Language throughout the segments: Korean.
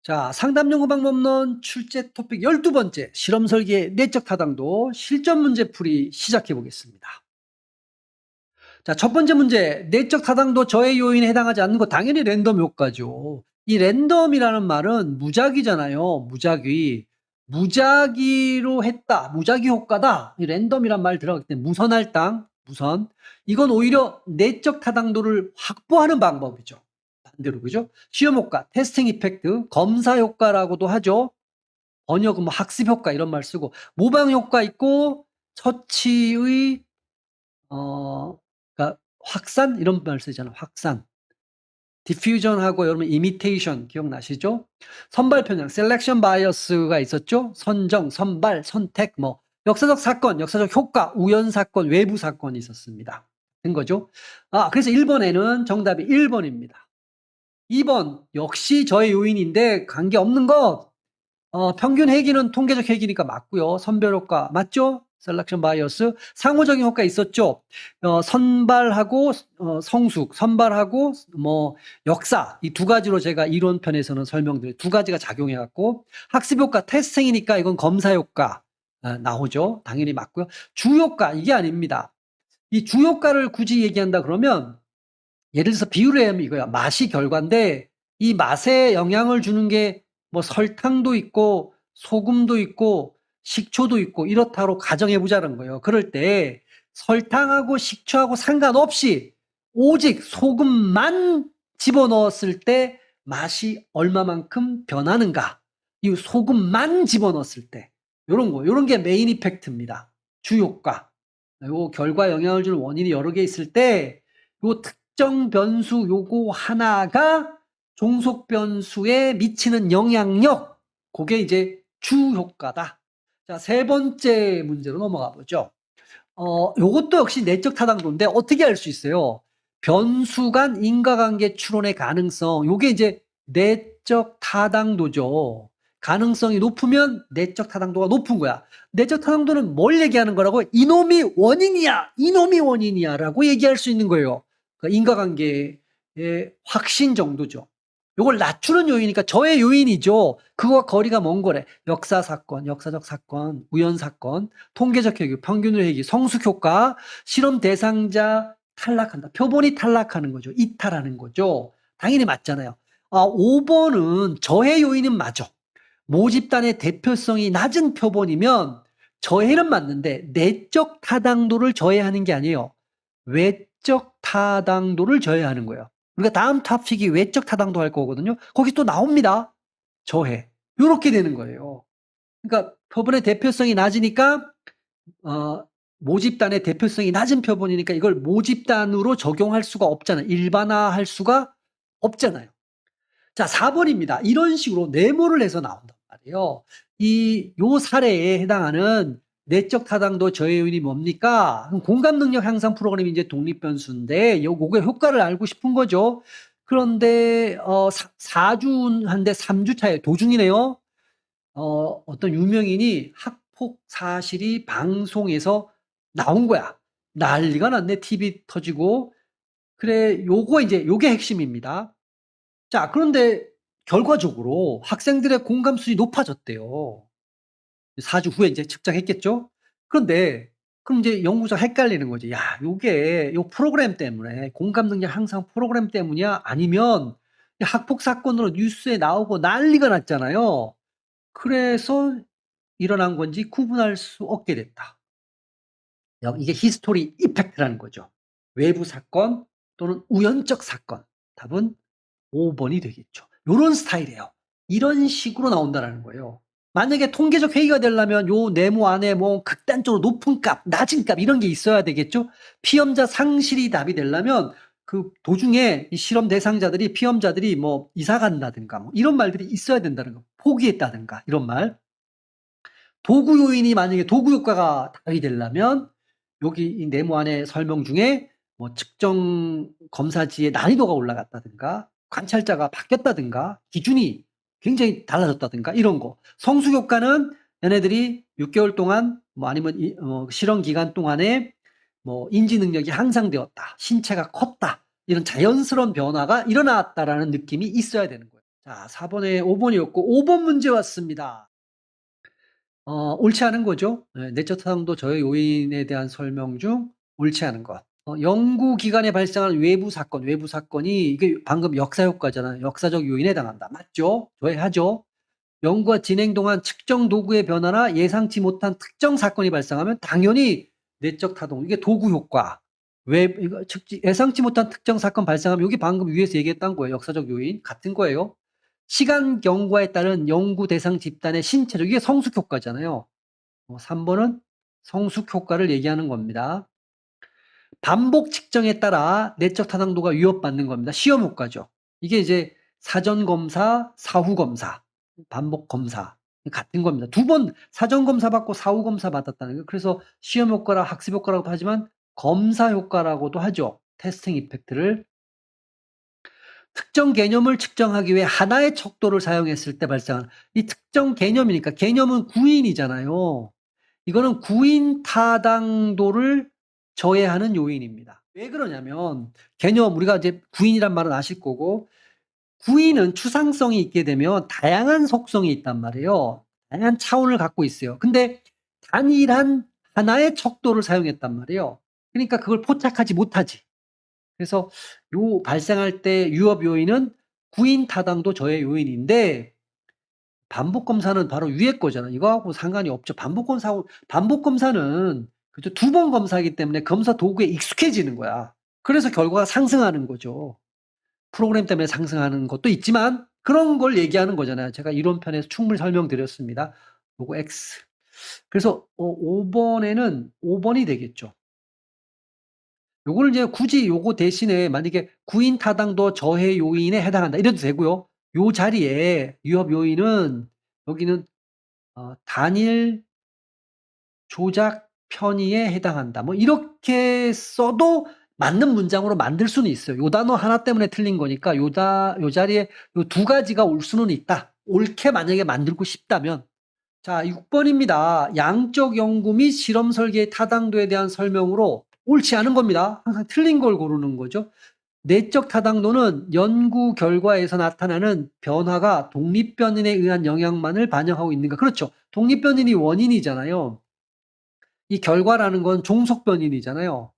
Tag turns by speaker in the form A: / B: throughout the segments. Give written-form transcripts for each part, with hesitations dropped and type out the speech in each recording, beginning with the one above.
A: 자, 상담 연구 방법론 출제 토픽 12번째 실험 설계 내적 타당도 실전 문제 풀이 시작해 보겠습니다. 자, 첫 번째 문제. 내적 타당도 저해 요인에 해당하지 않는 거 당연히 랜덤 효과죠. 이 랜덤이라는 말은 무작위잖아요. 무작위. 무작위로 했다. 무작위 효과다. 이 랜덤이란 말 들어가기 때문에 무선할당, 무선. 이건 오히려 내적 타당도를 확보하는 방법이죠. 반대로 그죠? 시험 효과, 테스팅 이펙트, 검사 효과라고도 하죠. 번역은 뭐 학습 효과 이런 말 쓰고 모방 효과 있고 처치의 그러니까 확산 이런 말 쓰잖아. 확산. 디퓨전하고 여러분 이미테이션 기억나시죠? 선발 편향, 셀렉션 바이어스가 있었죠? 선정, 선발, 선택 뭐 역사적 사건, 역사적 효과, 우연 사건, 외부 사건이 있었습니다. 된 거죠. 그래서 1번에는 정답이 1번입니다. 2번 역시 저의 요인인데 관계없는 것. 평균 회기는 통계적 회기니까 맞고요. 선별 효과 맞죠? 셀렉션 바이어스. 상호적인 효과 있었죠? 선발하고 성숙, 선발하고 뭐 역사 이 두 가지로 제가 이론편에서는 설명드려요. 두 가지가 작용해 갖고 학습 효과 테스팅이니까 이건 검사 효과 나오죠. 당연히 맞고요. 주 효과 이게 아닙니다. 이 주 효과를 굳이 얘기한다 그러면 예를 들어서 비유를 하면 이거야. 맛이 결과인데 이 맛에 영향을 주는 게 뭐 설탕도 있고 소금도 있고 식초도 있고 이렇다로 가정해 보자는 거예요. 그럴 때 설탕하고 식초하고 상관없이 오직 소금만 집어넣었을 때 맛이 얼마만큼 변하는가. 이 소금만 집어넣었을 때 요런 거. 요런 게 메인 이펙트입니다. 주효과. 요 결과 영향을 주는 원인이 여러 개 있을 때 요 특정 변수 요거 하나가 종속 변수에 미치는 영향력, 그게 이제 주효과다. 자, 세 번째 문제로 넘어가 보죠. 요것도 역시 내적 타당도인데 어떻게 알 수 있어요? 변수 간 인과관계 추론의 가능성, 요게 이제 내적 타당도죠. 가능성이 높으면 내적 타당도가 높은 거야. 내적 타당도는 뭘 얘기하는 거라고? 이놈이 원인이야, 이놈이 원인이야라고 얘기할 수 있는 거예요. 그러니까 인과관계의 확신 정도죠. 요걸 낮추는 요인이니까 저의 요인이죠. 그거와 거리가 먼 거래. 역사 사건, 역사적 사건, 우연 사건, 통계적 회귀, 평균 회귀, 성숙 효과, 실험 대상자 탈락한다. 표본이 탈락하는 거죠. 이탈하는 거죠. 당연히 맞잖아요. 5번은 저해 요인은 맞아. 모집단의 대표성이 낮은 표본이면 저해는 맞는데 내적 타당도를 저해하는 게 아니에요. 외적 타당도를 저해하는 거예요. 우리가 다음 토픽이 외적 타당도 할 거거든요. 거기 또 나옵니다. 저해. 요렇게 되는 거예요. 그러니까 표본의 대표성이 낮으니까 모집단의 대표성이 낮은 표본이니까 이걸 모집단으로 적용할 수가 없잖아요. 일반화할 수가 없잖아요. 자, 4번입니다. 이런 식으로 네모를 해서 나온단 말이에요. 요 사례에 해당하는 내적 타당도 저해 요인이 뭡니까? 공감 능력 향상 프로그램이 이제 독립 변수인데 요거의 효과를 알고 싶은 거죠. 그런데 4주인데 3주 차에 도중이네요. 어떤 유명인이 학폭 사실이 방송에서 나온 거야. 난리가 났네. TV 터지고. 그래, 요게 핵심입니다. 자, 그런데 결과적으로 학생들의 공감 수준이 높아졌대요. 4주 후에 이제 측정했겠죠? 그런데 그럼 이제 연구자가 헷갈리는 거지. 야, 요게 요 프로그램 때문에 공감 능력 향상 프로그램 때문이야? 아니면 학폭 사건으로 뉴스에 나오고 난리가 났잖아요. 그래서 일어난 건지 구분할 수 없게 됐다. 이게 히스토리 이펙트라는 거죠. 외부 사건 또는 우연적 사건. 답은 5번이 되겠죠. 요런 스타일이에요. 이런 식으로 나온다라는 거예요. 만약에 통계적 회의가 되려면 요 네모 안에 뭐 극단적으로 높은 값, 낮은 값 이런 게 있어야 되겠죠. 피험자 상실이 답이 되려면 그 도중에 이 실험 대상자들이 피험자들이 뭐 이사 간다든가 뭐 이런 말들이 있어야 된다는 거. 포기했다든가 이런 말. 도구 요인이 만약에 도구 효과가 답이 되려면 여기 이 네모 안에 설명 중에 뭐 측정 검사지의 난이도가 올라갔다든가 관찰자가 바뀌었다든가 기준이 굉장히 달라졌다든가 이런 거. 성숙 효과는 얘네들이 6개월 동안 뭐 아니면 실험 기간 동안에 뭐 인지 능력이 향상되었다. 신체가 컸다. 이런 자연스러운 변화가 일어났다라는 느낌이 있어야 되는 거예요. 자, 4번에 5번이었고 5번 문제 왔습니다. 옳지 않은 거죠. 예, 내적 타당도 저해 요인에 대한 설명 중 옳지 않은 것. 연구 기관에 발생한 외부 사건이 이게 방금 역사 효과잖아요. 역사적 요인에 해당한다. 맞죠? 저해하죠. 연구가 진행 동안 측정 도구의 변화나 예상치 못한 특정 사건이 발생하면 당연히 내적 타동, 이게 도구 효과. 이거 예상치 못한 특정 사건 발생하면 여기 방금 위에서 얘기했던 거예요. 역사적 요인 같은 거예요. 시간 경과에 따른 연구 대상 집단의 신체적, 이게 성숙 효과잖아요. 3번은 성숙 효과를 얘기하는 겁니다. 반복 측정에 따라 내적 타당도가 위협받는 겁니다. 시험 효과죠. 이게 이제 사전 검사, 사후 검사, 반복 검사 같은 겁니다. 2번 사전 검사 받고 사후 검사 받았다는 거예요. 그래서 시험 효과라 학습 효과라고도 하지만 검사 효과라고도 하죠. 테스팅 이펙트를. 특정 개념을 측정하기 위해 하나의 척도를 사용했을 때 발생하는, 이 특정 개념이니까 개념은 구인이잖아요. 이거는 구인 타당도를 저해하는 요인입니다. 왜 그러냐면 개념, 우리가 이제 구인이란 말은 아실 거고, 구인은 추상성이 있게 되면 다양한 속성이 있단 말이에요. 다양한 차원을 갖고 있어요. 근데 단일한 하나의 척도를 사용했단 말이에요. 그러니까 그걸 포착하지 못하지. 그래서 요 발생할 때 유업 요인은 구인 타당도 저해 요인인데, 반복 검사는 바로 위에 거잖아. 이거하고 상관이 없죠. 반복 검사는 그죠? 2번 검사이기 때문에 검사 도구에 익숙해지는 거야. 그래서 결과가 상승하는 거죠. 프로그램 때문에 상승하는 것도 있지만 그런 걸 얘기하는 거잖아요. 제가 이론편에서 충분히 설명드렸습니다. 요거 X. 그래서 5번이 되겠죠. 요거를 이제 굳이 요거 대신에 만약에 구인 타당도 저해 요인에 해당한다 이래도 되고요. 요 자리에 유협 요인은 여기는 단일 조작 편의에 해당한다. 뭐 이렇게 써도 맞는 문장으로 만들 수는 있어요. 요 단어 하나 때문에 틀린 거니까 요 자리에 요 2가지가 올 수는 있다. 옳게 만약에 만들고 싶다면. 자, 6번입니다. 양적 연구 및 실험 설계의 타당도에 대한 설명으로 옳지 않은 겁니다. 항상 틀린 걸 고르는 거죠. 내적 타당도는 연구 결과에서 나타나는 변화가 독립변인에 의한 영향만을 반영하고 있는가. 그렇죠. 독립변인이 원인이잖아요. 이 결과라는 건 종속변인이잖아요.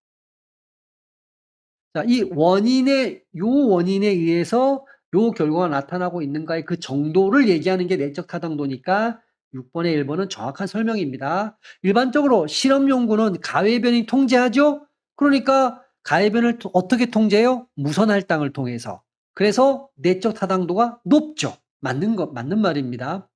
A: 자, 이 원인에 의해서 요 결과가 나타나고 있는가의 그 정도를 얘기하는 게 내적 타당도니까 6번에 1번은 정확한 설명입니다. 일반적으로 실험 연구는 가외변이 통제하죠? 그러니까 가외변을 어떻게 통제해요? 무선 할당을 통해서. 그래서 내적 타당도가 높죠. 맞는 말입니다.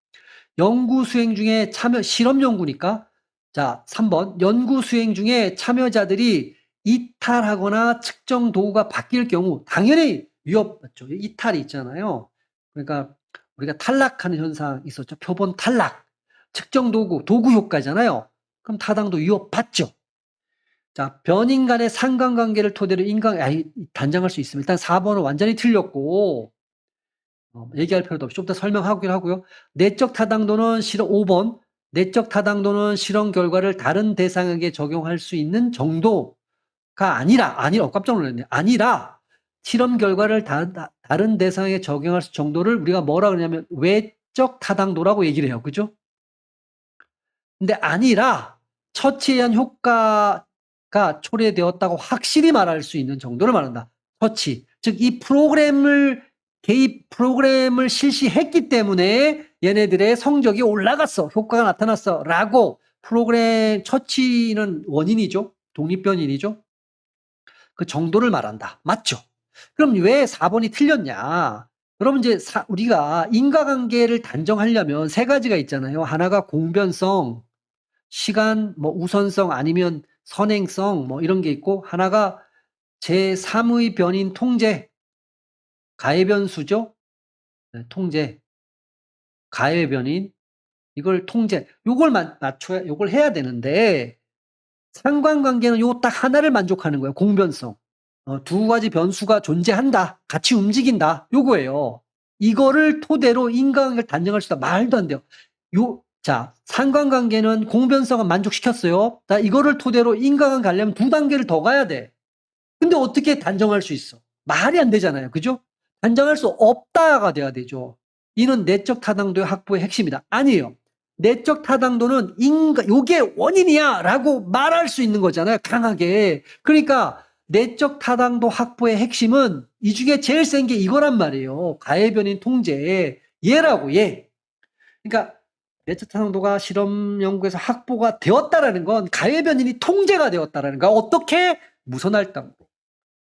A: 연구 수행 중에 실험 연구니까. 자, 3번. 연구 수행 중에 참여자들이 이탈하거나 측정 도구가 바뀔 경우 당연히 위협받죠. 이탈이 있잖아요. 그러니까 우리가 탈락하는 현상 있었죠. 표본 탈락. 측정 도구 효과잖아요. 그럼 타당도 위협받죠. 자, 변인 간의 상관관계를 토대로 단정할 수 있습니다. 일단 4번은 완전히 틀렸고, 얘기할 필요도 없이 좀 더 설명하기로 하고요. 내적 타당도는 5번. 내적 타당도는 실험 결과를 다른 대상에게 적용할 수 있는 정도가 아니라, 깜짝 놀랐네. 아니라, 실험 결과를 다른 대상에게 적용할 수 정도를 우리가 뭐라 그러냐면 외적 타당도라고 얘기를 해요. 그죠? 근데 아니라, 처치에 의한 효과가 초래되었다고 확실히 말할 수 있는 정도를 말한다. 처치. 즉, 이 프로그램을 실시했기 때문에 얘네들의 성적이 올라갔어. 효과가 나타났어. 라고 프로그램 처치는 원인이죠. 독립변인이죠. 그 정도를 말한다. 맞죠? 그럼 왜 4번이 틀렸냐? 여러분 이제 우리가 인과관계를 단정하려면 3가지가 있잖아요. 하나가 공변성, 시간, 뭐 우선성 아니면 선행성 뭐 이런 게 있고, 하나가 제3의 변인 통제, 가해변수죠. 네, 통제, 가해변인, 이걸 통제, 요걸 요걸 해야 되는데, 상관관계는 요 딱 하나를 만족하는 거예요. 공변성. 2가지 변수가 존재한다. 같이 움직인다. 요거예요. 이거를 토대로 인과관계를 단정할 수 있다. 말도 안 돼요. 자, 상관관계는 공변성은 만족시켰어요. 자, 이거를 토대로 인과관계 가려면 2단계를 더 가야 돼. 근데 어떻게 단정할 수 있어? 말이 안 되잖아요. 그죠? 단정할 수 없다가 돼야 되죠. 이는 내적 타당도의 확보의 핵심이다. 아니에요. 내적 타당도는 요게 원인이야라고 말할 수 있는 거잖아요. 강하게. 그러니까 내적 타당도 확보의 핵심은 이 중에 제일 센 게 이거란 말이에요. 가해 변인 통제. 얘라고 얘. 그러니까 내적 타당도가 실험 연구에서 확보가 되었다라는 건 가해 변인이 통제가 되었다라는 거야. 어떻게? 무선 할당도.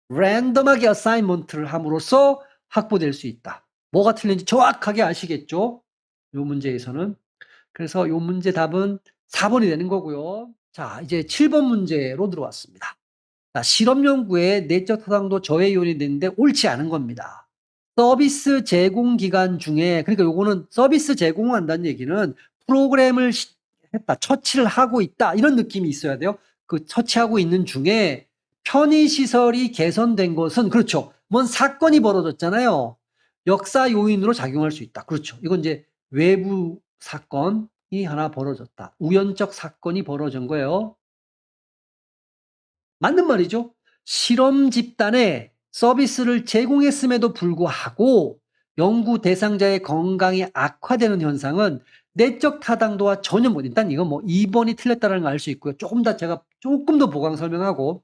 A: 랜덤하게 어사인먼트를 함으로써 확보될 수 있다. 뭐가 틀린지 정확하게 아시겠죠? 이 문제에서는. 그래서 이 문제 답은 4번이 되는 거고요. 자, 이제 7번 문제로 들어왔습니다. 자, 실험 연구에 내적 타당도 저해 요인이 되는데 옳지 않은 겁니다. 서비스 제공 기간 중에, 그러니까 요거는 서비스 제공한다는 얘기는 프로그램을 했다, 처치를 하고 있다, 이런 느낌이 있어야 돼요. 그 처치하고 있는 중에 편의시설이 개선된 것은, 그렇죠. 뭔 사건이 벌어졌잖아요. 역사 요인으로 작용할 수 있다. 그렇죠. 이건 이제 외부 사건이 하나 벌어졌다. 우연적 사건이 벌어진 거예요. 맞는 말이죠. 실험 집단에 서비스를 제공했음에도 불구하고 연구 대상자의 건강이 악화되는 현상은 내적 타당도와 전혀 일단 이건 뭐 2번이 틀렸다는 걸 알 수 있고요. 제가 조금 더 보강 설명하고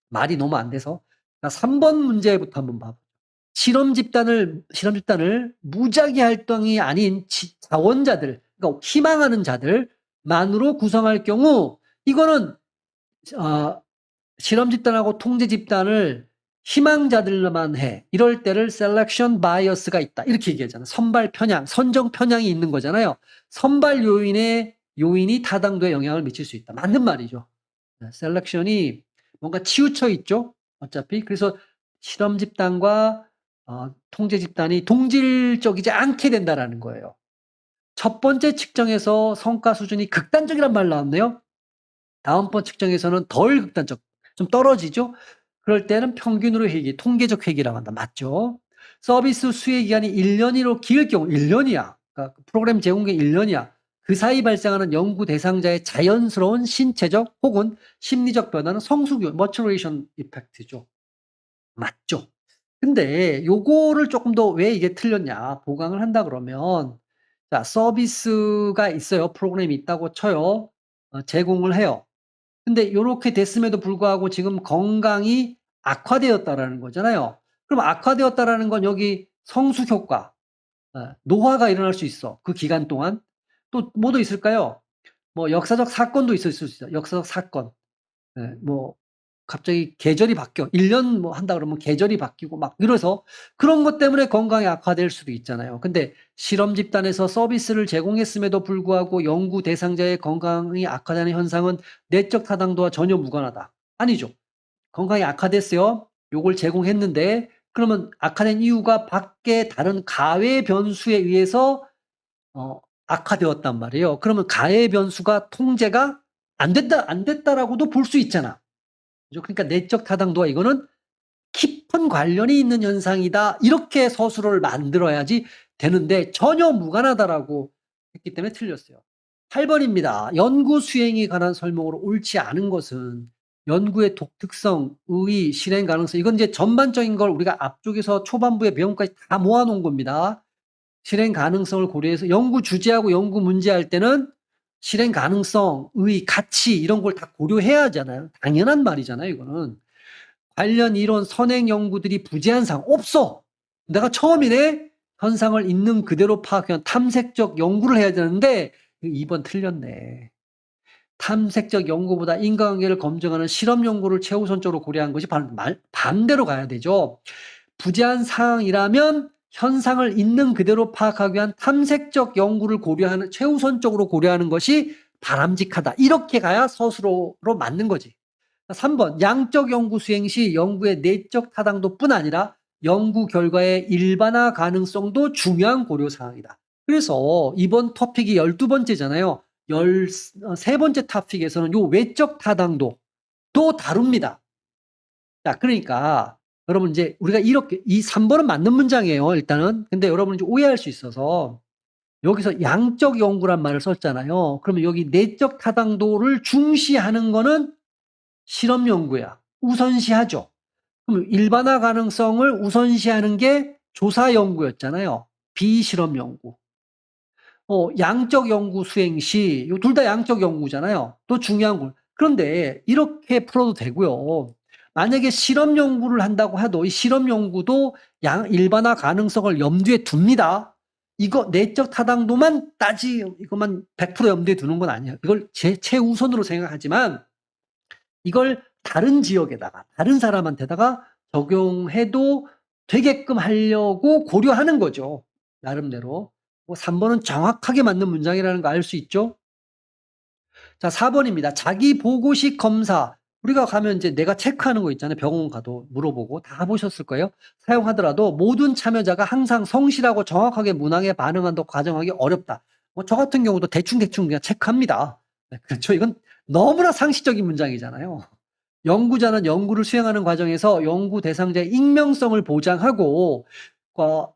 A: 말이 너무 안 돼서 3번 문제부터 한번 봐보죠. 실험 집단을 무작위 활동이 아닌 자원자들, 그러니까 희망하는 자들만으로 구성할 경우 이거는 실험 집단하고 통제 집단을 희망자들만 해. 이럴 때를 셀렉션 바이어스가 있다. 이렇게 얘기하잖아요. 선발 편향, 선정 편향이 있는 거잖아요. 선발 요인이 타당도에 영향을 미칠 수 있다. 맞는 말이죠. 셀렉션이 뭔가 치우쳐 있죠. 어차피. 그래서 실험 집단과 통제 집단이 동질적이지 않게 된다라는 거예요. 첫 번째 측정에서 성과 수준이 극단적이란 말 나왔네요. 다음번 측정에서는 덜 극단적, 좀 떨어지죠. 그럴 때는 평균으로 회계, 통계적 회계라고 한다. 맞죠? 서비스 수혜 기간이 1년이로 길 경우 1년이야. 그러니까 프로그램 제공기 1년이야. 그 사이 발생하는 연구 대상자의 자연스러운 신체적 혹은 심리적 변화는 성숙, 머추레이션 이펙트죠. 맞죠? 근데 요거를 조금 더 왜 이게 틀렸냐 보강을 한다 그러면 자 서비스가 있어요. 프로그램이 있다고 쳐요. 제공을 해요. 근데 요렇게 됐음에도 불구하고 지금 건강이 악화되었다라는 거잖아요. 그럼 악화되었다라는 건 여기 성숙 효과, 노화가 일어날 수 있어. 그 기간 동안. 또 뭐도 있을까요? 뭐 역사적 사건도 있을 수 있어요. 역사적 사건. 뭐 갑자기 계절이 바뀌어. 1년 뭐 한다 그러면 계절이 바뀌고 막 이래서 그런 것 때문에 건강이 악화될 수도 있잖아요. 근데 실험 집단에서 서비스를 제공했음에도 불구하고 연구 대상자의 건강이 악화되는 현상은 내적 타당도와 전혀 무관하다. 아니죠. 건강이 악화됐어요. 요걸 제공했는데 그러면 악화된 이유가 밖에 다른 가외 변수에 의해서 악화되었단 말이에요. 그러면 가외 변수가 통제가 안 됐다라고도 볼 수 있잖아. 그러니까 내적 타당도와 이거는 깊은 관련이 있는 현상이다. 이렇게 서술을 만들어야지 되는데 전혀 무관하다라고 했기 때문에 틀렸어요. 8번입니다. 연구 수행에 관한 설명으로 옳지 않은 것은 연구의 독특성, 의의, 실행 가능성 이건 이제 전반적인 걸 우리가 앞쪽에서 초반부에 배운 것까지 다 모아놓은 겁니다. 실행 가능성을 고려해서 연구 주제하고 연구 문제 할 때는 실행 가능성, 의, 가치 이런 걸 다 고려해야 하잖아요. 당연한 말이잖아요. 이거는. 관련 이론 선행 연구들이 부재한 사항 없어. 내가 처음이네. 현상을 있는 그대로 파악한 탐색적 연구를 해야 되는데 2번 틀렸네. 탐색적 연구보다 인과관계를 검증하는 실험 연구를 최우선적으로 고려한 것이 반대로 가야 되죠. 부재한 사항이라면 현상을 있는 그대로 파악하기 위한 탐색적 연구를 최우선적으로 고려하는 것이 바람직하다. 이렇게 가야 서술어로 맞는 거지. 3번 양적 연구 수행 시 연구의 내적 타당도뿐 아니라 연구 결과의 일반화 가능성도 중요한 고려 사항이다. 그래서 이번 토픽이 12번째잖아요. 13번째 토픽에서는 요 외적 타당도도 다룹니다. 자, 그러니까 여러분 이제 우리가 이렇게 이 3번은 맞는 문장이에요. 일단은. 근데 여러분 이제 오해할 수 있어서 여기서 양적 연구란 말을 썼잖아요. 그러면 여기 내적 타당도를 중시하는 거는 실험 연구야. 우선시하죠. 그럼 일반화 가능성을 우선시하는 게 조사 연구였잖아요. 비실험 연구. 양적 연구 수행 시 요 둘 다 양적 연구잖아요. 또 중요한 건 그런데 이렇게 풀어도 되고요. 만약에 실험 연구를 한다고 해도 이 실험 연구도 일반화 가능성을 염두에 둡니다. 이거 내적 타당도만 이것만 100% 염두에 두는 건 아니에요. 이걸 최우선으로 생각하지만 이걸 다른 지역에다가 다른 사람한테다가 적용해도 되게끔 하려고 고려하는 거죠. 나름대로. 3번은 정확하게 맞는 문장이라는 거 알 수 있죠? 자, 4번입니다. 자기 보고식 검사. 우리가 가면 이제 내가 체크하는 거 있잖아요. 병원 가도 물어보고 다 보셨을 거예요. 사용하더라도 모든 참여자가 항상 성실하고 정확하게 문항에 반응한다고 가정하기 어렵다. 저 같은 경우도 대충 그냥 체크합니다. 네, 그렇죠. 이건 너무나 상식적인 문장이잖아요. 연구자는 연구를 수행하는 과정에서 연구 대상자의 익명성을 보장하고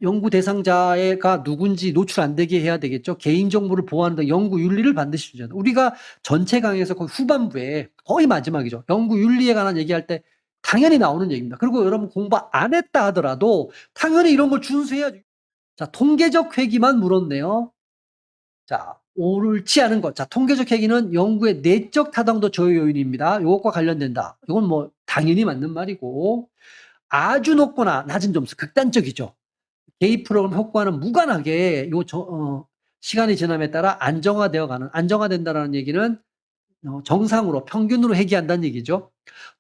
A: 연구 대상자가 누군지 노출 안 되게 해야 되겠죠. 개인정보를 보호하는 등 연구 윤리를 반드시 주잖아요. 우리가 전체 강의에서 거의 후반부에 거의 마지막이죠. 연구 윤리에 관한 얘기할 때 당연히 나오는 얘기입니다. 그리고 여러분 공부 안 했다 하더라도 당연히 이런 걸 준수해야죠. 자, 통계적 회귀만 물었네요. 자, 옳지 않은 것. 자, 통계적 회귀는 연구의 내적 타당도 저해 요인입니다. 이것과 관련된다. 이건 뭐 당연히 맞는 말이고 아주 높거나 낮은 점수 극단적이죠. 개입 프로그램 효과는 무관하게 시간이 지남에 따라 안정화된다라는 얘기는 정상으로 평균으로 회귀한다는 얘기죠.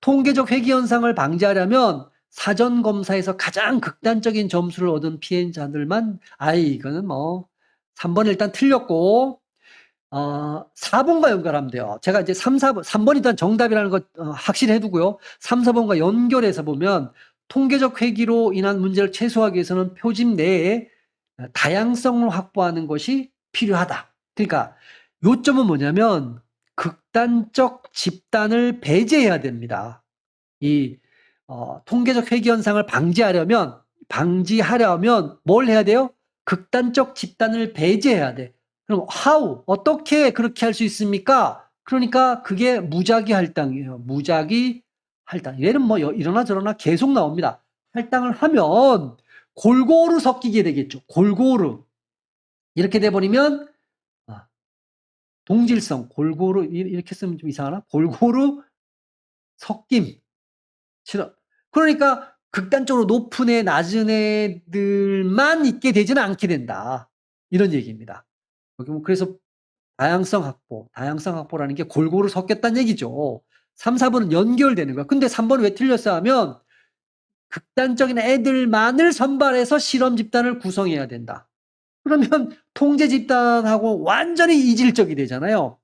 A: 통계적 회귀 현상을 방지하려면 사전 검사에서 가장 극단적인 점수를 얻은 피해자들만 이거는 3번 일단 틀렸고 4번과 연결하면 돼요. 제가 이제 3번 일단 정답이라는 거 확실히 해두고요. 3, 4번과 연결해서 보면 통계적 회귀로 인한 문제를 최소화하기 위해서는 표집 내에 다양성을 확보하는 것이 필요하다. 그러니까 요점은 뭐냐면 극단적 집단을 배제해야 됩니다. 이 통계적 회귀 현상을 방지하려면 뭘 해야 돼요? 극단적 집단을 배제해야 돼. 그럼 어떻게 그렇게 할 수 있습니까? 그러니까 그게 무작위 할당이에요. 무작위 할당. 얘는 이러나 저러나 계속 나옵니다. 할당을 하면 골고루 섞이게 되겠죠. 골고루. 이렇게 돼버리면 동질성, 골고루 이렇게 쓰면 좀 이상하나? 골고루 섞임. 싫어. 그러니까 극단적으로 높은 애, 낮은 애들만 있게 되지는 않게 된다. 이런 얘기입니다. 그래서 다양성 확보라는 게 골고루 섞였다는 얘기죠. 3, 4번은 연결되는 거야. 근데 3번은 왜 틀렸어 하면 극단적인 애들만을 선발해서 실험 집단을 구성해야 된다. 그러면 통제 집단하고 완전히 이질적이 되잖아요.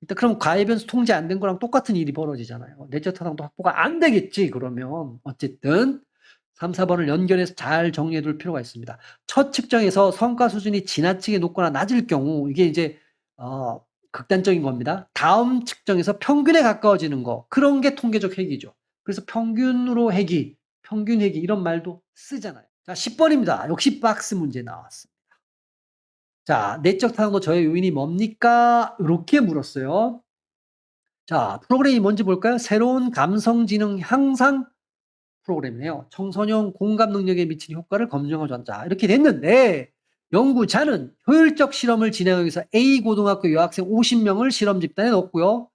A: 일단 그럼 가해 변수 통제 안 된 거랑 똑같은 일이 벌어지잖아요. 내적 타당도 확보가 안 되겠지. 그러면 어쨌든 3, 4번을 연결해서 잘 정리해 둘 필요가 있습니다. 첫 측정에서 성과 수준이 지나치게 높거나 낮을 경우 이게 이제 극단적인 겁니다. 다음 측정에서 평균에 가까워지는 거 그런 게 통계적 회귀죠. 그래서 평균 회귀 이런 말도 쓰잖아요. 자, 10번입니다. 역시 박스 문제 나왔습니다. 자, 내적 타당도 저해 요인이 뭡니까? 이렇게 물었어요. 자, 프로그램이 뭔지 볼까요? 새로운 감성지능 향상 프로그램이네요. 청소년 공감 능력에 미친 효과를 검증하자. 자, 이렇게 됐는데 연구자는 효율적 실험을 진행하기 위해서 A 고등학교 여학생 50명을 실험 집단에 넣었고요.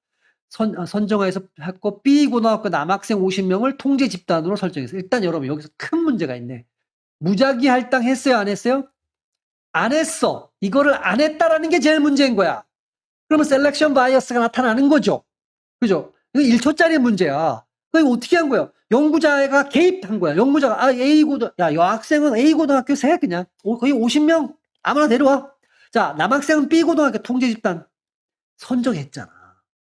A: 선정해서 했고 B 고등학교 남학생 50명을 통제 집단으로 설정했어요. 일단 여러분 여기서 큰 문제가 있네. 무작위 할당했어요? 안 했어요? 안 했어. 이거를 안 했다라는 게 제일 문제인 거야. 그러면 셀렉션 바이어스가 나타나는 거죠. 그죠? 이거 1초짜리 문제야. 그럼 어떻게 한 거야? 연구자가 개입한 거야. 연구자가 여학생은 A고등학교 세 그냥 거의 50명 아무나 데려와. 자, 남학생은 B고등학교 통제 집단 선정했잖아.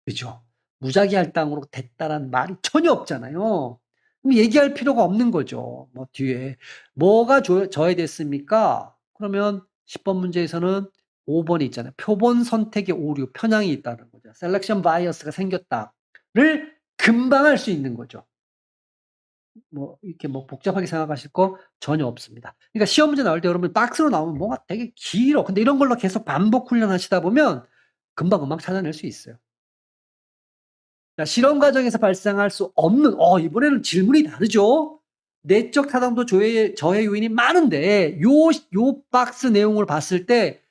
A: 그죠? 무작위 할당으로 됐다라는 말이 전혀 없잖아요. 그럼 얘기할 필요가 없는 거죠. 뒤에 뭐가 저해됐습니까? 그러면 10번 문제에서는 5번이 있잖아요. 표본 선택의 오류, 편향이 있다는 거죠. 셀렉션 바이어스가 생겼다를 금방 할 수 있는 거죠. 이렇게 복잡하게 생각하실 거 전혀 없습니다. 그러니까 시험 문제 나올 때 여러분 박스로 나오면 뭐가 되게 길어. 근데 이런 걸로 계속 반복 훈련하시다 보면 금방 찾아낼 수 있어요. 자, 실험 과정에서 발생할 수 없는, 이번에는 질문이 다르죠? 내적 타당도 저해 요인이 많은데 요 박스 내용을 봤을 때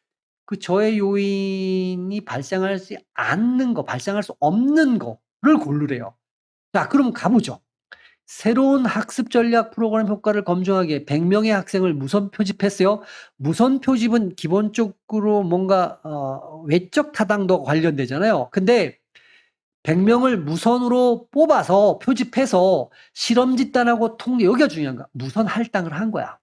A: 그 저해 요인이 발생하지 않는 거, 발생할 수 없는 거를 고르래요. 자, 그럼 가보죠. 새로운 학습 전략 프로그램 효과를 검증하기 위해 100명의 학생을 무선 표집했어요. 무선 표집은 기본적으로 뭔가 외적 타당도와 관련되잖아요. 근데 100명을 무선으로 뽑아서 표집해서 실험 집단하고 통계, 여기가 중요한 거야. 무선 할당을 한 거야.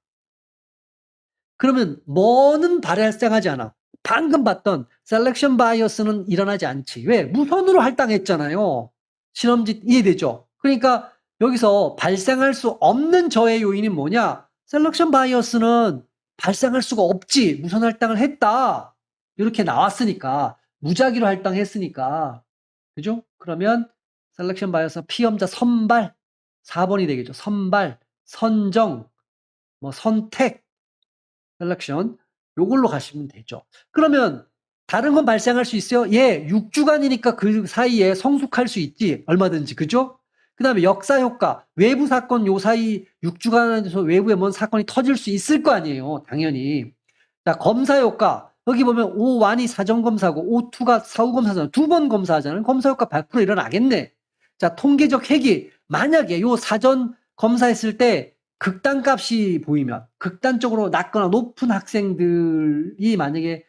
A: 그러면 뭐는 발생하지 않아. 방금 봤던 셀렉션 바이어스는 일어나지 않지. 왜? 무선으로 할당했잖아요. 실험짓 이해되죠? 그러니까 여기서 발생할 수 없는 저해 요인이 뭐냐? 셀렉션 바이어스는 발생할 수가 없지. 무선 할당을 했다. 이렇게 나왔으니까. 무작위로 할당했으니까. 그죠? 그러면 셀렉션 바이어스 피험자 선발 4번이 되겠죠. 선발, 선정, 뭐 선택, 셀렉션 요걸로 가시면 되죠. 그러면 다른 건 발생할 수 있어요? 예, 6주간이니까 그 사이에 성숙할 수 있지. 얼마든지. 그죠? 그 다음에 역사 효과, 외부 사건 요 사이 6주간에서 외부에 뭔 사건이 터질 수 있을 거 아니에요. 당연히. 자, 검사 효과. 여기 보면 O1이 사전검사고 O2가 사후검사잖아요. 두 번 검사하잖아요. 검사 효과 100% 일어나겠네. 자, 통계적 해기. 만약에 요 사전 검사했을 때 극단값이 보이면, 극단적으로 낮거나 높은 학생들이 만약에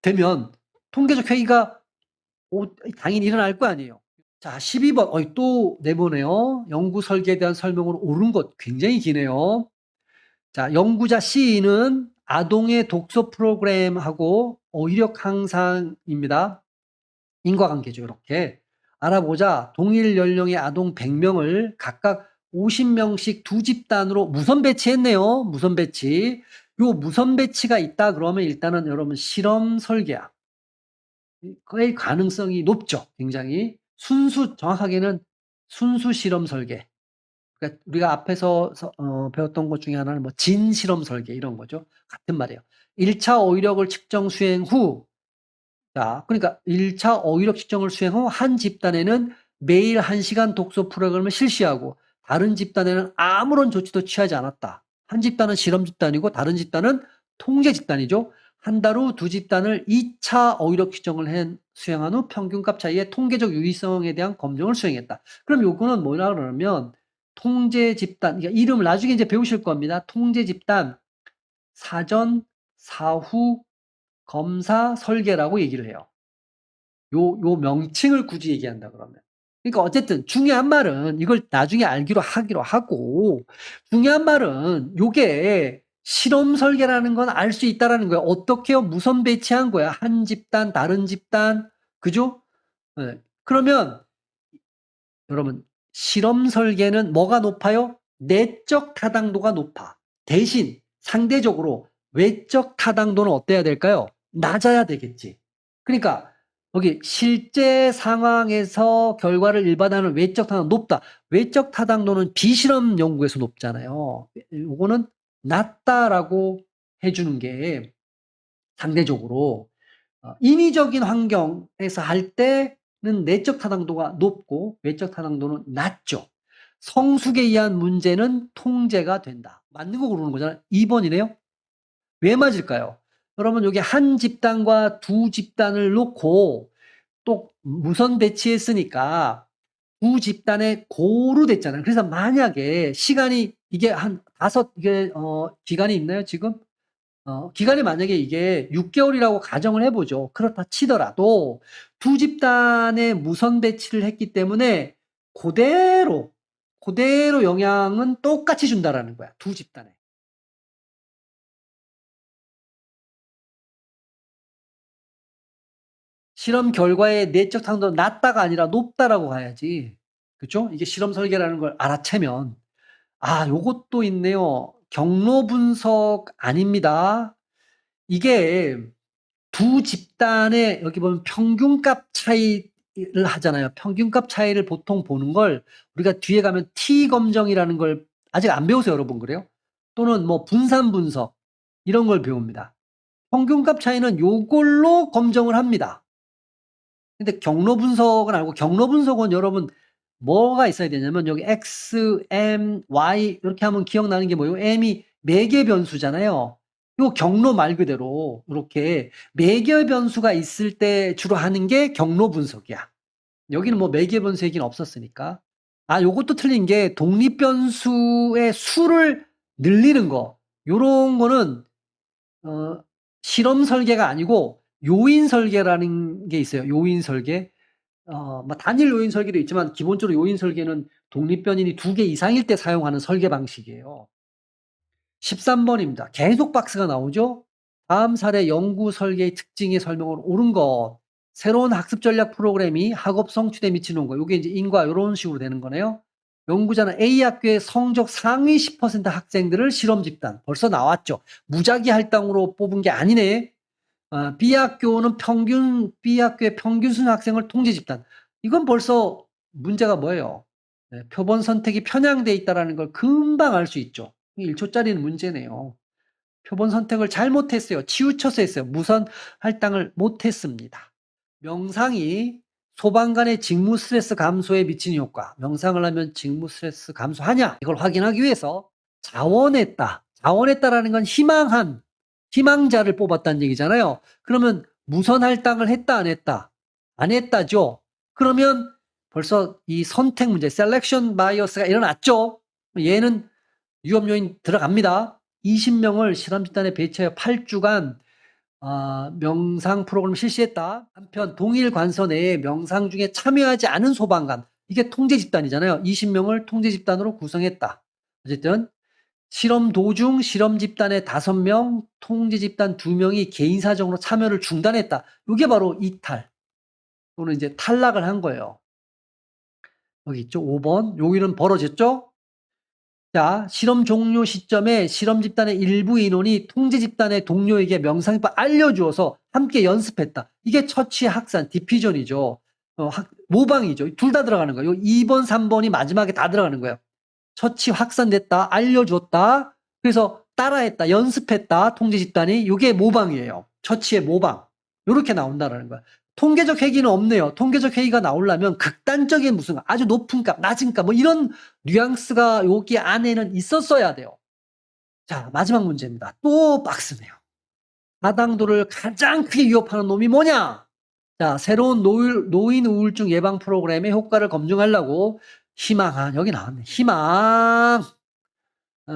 A: 되면 통계적 회의가 당연히 일어날 거 아니에요. 자, 12번. 또 내보네요. 연구 설계에 대한 설명으로 옳은 것 굉장히 기네요. 자, 연구자 C는 아동의 독서 프로그램하고 어휘력 향상입니다. 인과관계죠. 이렇게 알아보자. 동일 연령의 아동 100명을 각각 50명씩 두 집단으로 무선 배치했네요. 무선 배치. 요 무선 배치가 있다 그러면 일단은 여러분 실험 설계야. 거의 가능성이 높죠. 굉장히. 정확하게는 순수 실험 설계. 그러니까 우리가 앞에서 배웠던 것 중에 하나는 뭐 진실험 설계 이런 거죠. 같은 말이에요. 1차 어휘력을 측정 수행 후, 자, 그러니까 1차 어휘력 측정을 수행 후 한 집단에는 매일 1시간 독서 프로그램을 실시하고 다른 집단에는 아무런 조치도 취하지 않았다. 한 집단은 실험 집단이고 다른 집단은 통제 집단이죠. 한 달 후 두 집단을 2차 어휘력 측정을 수행한 후 평균값 차이의 통계적 유의성에 대한 검증을 수행했다. 그럼 요거는 뭐라 그러면 통제 집단, 그러니까 이름을 나중에 이제 배우실 겁니다. 통제 집단, 사전, 사후, 검사, 설계라고 얘기를 해요. 요 명칭을 굳이 얘기한다 그러면. 그러니까 어쨌든 중요한 말은 이걸 나중에 하기로 하고, 중요한 말은 요게 실험 설계라는 건 알 수 있다라는 거야. 어떻게요? 무선 배치한 거야. 한 집단, 다른 집단. 그죠? 네. 그러면 여러분 실험 설계는 뭐가 높아요? 내적 타당도가 높아. 대신 상대적으로 외적 타당도는 어때야 될까요? 낮아야 되겠지. 그러니까 여기 실제 상황에서 결과를 일반화하는 외적 타당도 높다. 외적 타당도는 비실험 연구에서 높잖아요. 이거는 낮다라고 해주는 게 상대적으로 인위적인 환경에서 할 때는 내적 타당도가 높고 외적 타당도는 낮죠. 성숙에 의한 문제는 통제가 된다. 맞는 거 고르는 거잖아요. 2번이네요. 왜 맞을까요? 여러분 여기 한 집단과 두 집단을 놓고 또 무선 배치했으니까 두 집단에 고루 됐잖아요. 그래서 만약에 시간이 이게 한 5개 기간이 있나요 지금? 기간이 만약에 이게 6개월이라고 가정을 해보죠. 그렇다 치더라도 두 집단에 무선 배치를 했기 때문에 그대로 영향은 똑같이 준다라는 거야. 두 집단에. 실험 결과의 내적 타당도는 낮다가 아니라 높다라고 가야지. 그렇죠? 이게 실험 설계라는 걸 알아채면. 요것도 있네요. 경로 분석 아닙니다. 이게 두 집단의 여기 보면 평균값 차이를 하잖아요. 평균값 차이를 보통 보는 걸 우리가 뒤에 가면 T 검정이라는 걸 아직 안 배우세요, 여러분. 그래요? 또는 뭐 분산 분석 이런 걸 배웁니다. 평균값 차이는 요걸로 검정을 합니다. 근데 경로 분석은 알고, 경로 분석은 여러분 뭐가 있어야 되냐면 여기 X, M, Y 이렇게 하면 기억나는 게 뭐예요? M이 매개 변수잖아요. 요 경로 말 그대로 이렇게 매개 변수가 있을 때 주로 하는 게 경로 분석이야. 여기는 뭐 매개 변수 얘기는 없었으니까. 요것도 틀린 게 독립 변수의 수를 늘리는 거. 요런 거는 실험 설계가 아니고 요인 설계라는 게 있어요. 요인 설계. 뭐 단일 요인 설계도 있지만 기본적으로 요인 설계는 독립 변인이 2개 이상일 때 사용하는 설계 방식이에요. 13번입니다. 계속 박스가 나오죠? 다음 사례 연구 설계의 특징의 설명을 옳은 것. 새로운 학습 전략 프로그램이 학업 성취도에 미치는 거. 요게 이제 인과 요런 식으로 되는 거네요. 연구자는 A 학교의 성적 상위 10% 학생들을 실험 집단. 벌써 나왔죠. 무작위 할당으로 뽑은 게 아니네. B 학교의 평균 수능 학생을 통제 집단. 이건 벌써 문제가 뭐예요? 네, 표본 선택이 편향돼 있다라는 걸 금방 알 수 있죠. 1초짜리는 문제네요. 표본 선택을 잘못했어요. 치우쳐서 했어요. 무선 할당을 못했습니다. 명상이 소방관의 직무 스트레스 감소에 미치는 효과. 명상을 하면 직무 스트레스 감소하냐? 이걸 확인하기 위해서 자원했다. 자원했다라는 건 희망자를 뽑았다는 얘기잖아요. 그러면 무선 할당을 했다, 안 했다? 안 했다죠. 그러면 벌써 이 선택 문제, 셀렉션 바이어스가 일어났죠. 얘는 위험 요인 들어갑니다. 20명을 실험 집단에 배치하여 8주간 명상 프로그램을 실시했다. 한편 동일 관서 내에 명상 중에 참여하지 않은 소방관, 이게 통제 집단이잖아요. 20명을 통제 집단으로 구성했다. 어쨌든 실험 도중 실험 집단에 5명, 통제 집단 2명이 개인 사정으로 참여를 중단했다. 이게 바로 이탈 또는 이제 탈락을 한 거예요. 여기 있죠. 5번. 여기는 벌어졌죠. 자, 실험 종료 시점에 실험 집단의 일부 인원이 통제 집단의 동료에게 명상법 알려주어서 함께 연습했다. 이게 처치, 확산, 디피전이죠. 모방이죠. 둘 다 들어가는 거예요. 2번, 3번이 마지막에 다 들어가는 거예요. 처치, 확산됐다. 알려줬다. 그래서 따라했다. 연습했다. 통제 집단이. 이게 모방이에요. 처치의 모방. 이렇게 나온다라는 거야. 통계적 회의는 없네요. 통계적 회의가 나오려면 극단적인 무슨 아주 높은 값, 낮은 값, 뭐 이런 뉘앙스가 여기 안에는 있었어야 돼요. 자, 마지막 문제입니다. 또 박스네요. 다당도를 가장 크게 위협하는 놈이 뭐냐? 자, 새로운 노인 우울증 예방 프로그램의 효과를 검증하려고 희망한, 여기 나왔네. 희망.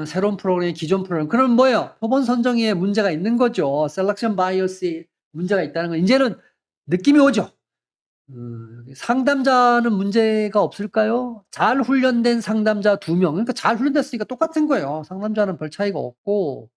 A: 새로운 프로그램, 기존 프로그램. 그럼 뭐예요? 표본 선정에 문제가 있는 거죠. 셀렉션 바이어스에 문제가 있다는 거. 이제는 느낌이 오죠. 상담자는 문제가 없을까요? 잘 훈련된 상담자 2명. 그러니까 잘 훈련됐으니까 똑같은 거예요. 상담자는 별 차이가 없고